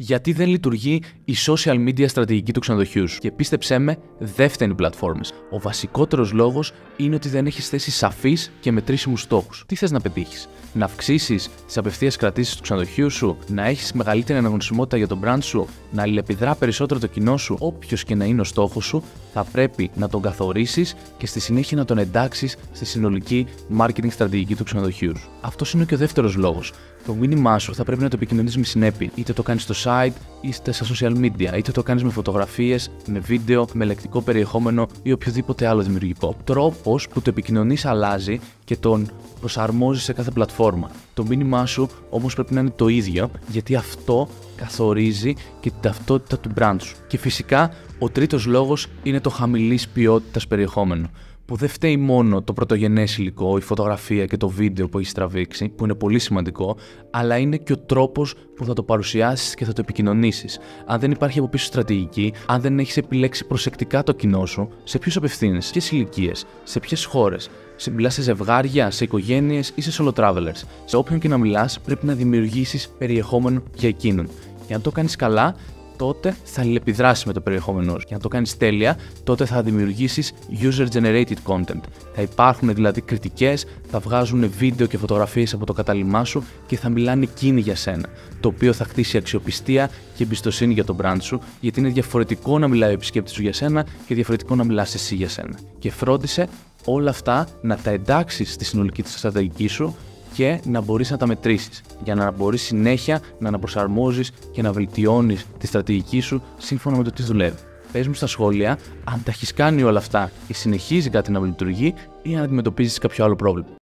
Γιατί δεν λειτουργεί η social media στρατηγική του ξενοδοχείου σου. Και πίστεψέ με, δεν φταίνουν οι πλατφόρμες. Ο βασικότερος λόγος είναι ότι δεν έχεις θέσει σαφείς και μετρήσιμους στόχους. Τι θες να πετύχεις? Να αυξήσεις τις απευθείας κρατήσεις του ξενοδοχείου σου, να έχεις μεγαλύτερη αναγνωσιμότητα για τον brand σου, να αλληλεπιδρά περισσότερο το κοινό σου. Όποιος και να είναι ο στόχος σου, θα πρέπει να τον καθορίσεις και στη συνέχεια να τον εντάξεις στη συνολική marketing στρατηγική του ξενοδοχείου σου. Αυτός είναι και ο δεύτερος λόγος. Το μήνυμά σου θα πρέπει να το επικοινωνείς με συνέπεια. Είτε το κάνεις στο site, είτε στα social media, είτε το κάνεις με φωτογραφίες, με βίντεο, με λεκτικό περιεχόμενο ή οποιοδήποτε άλλο δημιουργικό. Ο τρόπος που το επικοινωνείς αλλάζει και τον προσαρμόζεις σε κάθε πλατφόρμα. Το μήνυμά σου όμως πρέπει να είναι το ίδιο, γιατί αυτό καθορίζει και την ταυτότητα του brand σου. Και φυσικά, ο τρίτος λόγος είναι το χαμηλής ποιότητας περιεχόμενο. Που δεν φταίει μόνο το πρωτογενές υλικό, η φωτογραφία και το βίντεο που έχεις τραβήξει, που είναι πολύ σημαντικό, αλλά είναι και ο τρόπος που θα το παρουσιάσεις και θα το επικοινωνήσεις. Αν δεν υπάρχει από πίσω στρατηγική, αν δεν έχεις επιλέξει προσεκτικά το κοινό σου, σε ποιους απευθύνεσαι, σε ποιες ηλικίες, σε ποιες χώρες. Μιλάς σε ζευγάρια, σε οικογένειες ή σε solo travelers. Σε όποιον και να μιλάς, πρέπει να δημιουργήσεις περιεχόμενο για εκείνον. Και αν το κάνεις καλά, τότε θα αλληλεπιδράσεις με το περιεχόμενό σου. Και αν το κάνεις τέλεια, τότε θα δημιουργήσεις user-generated content. Θα υπάρχουν δηλαδή κριτικές, θα βγάζουν βίντεο και φωτογραφίες από το κατάλημά σου και θα μιλάνε εκείνοι για σένα. Το οποίο θα χτίσει αξιοπιστία και εμπιστοσύνη για το brand σου, γιατί είναι διαφορετικό να μιλάει ο επισκέπτης σου για σένα και διαφορετικό να μιλάς εσύ για σένα. Και φρόντισε όλα αυτά να τα εντάξεις στη συνολική της στρατηγική σου και να μπορείς να τα μετρήσεις, για να μπορείς συνέχεια να αναπροσαρμόζεις και να βελτιώνεις τη στρατηγική σου σύμφωνα με το τι δουλεύει. Πες μου στα σχόλια αν τα έχεις κάνει όλα αυτά και συνεχίζει κάτι να λειτουργεί ή αν αντιμετωπίζεις κάποιο άλλο πρόβλημα.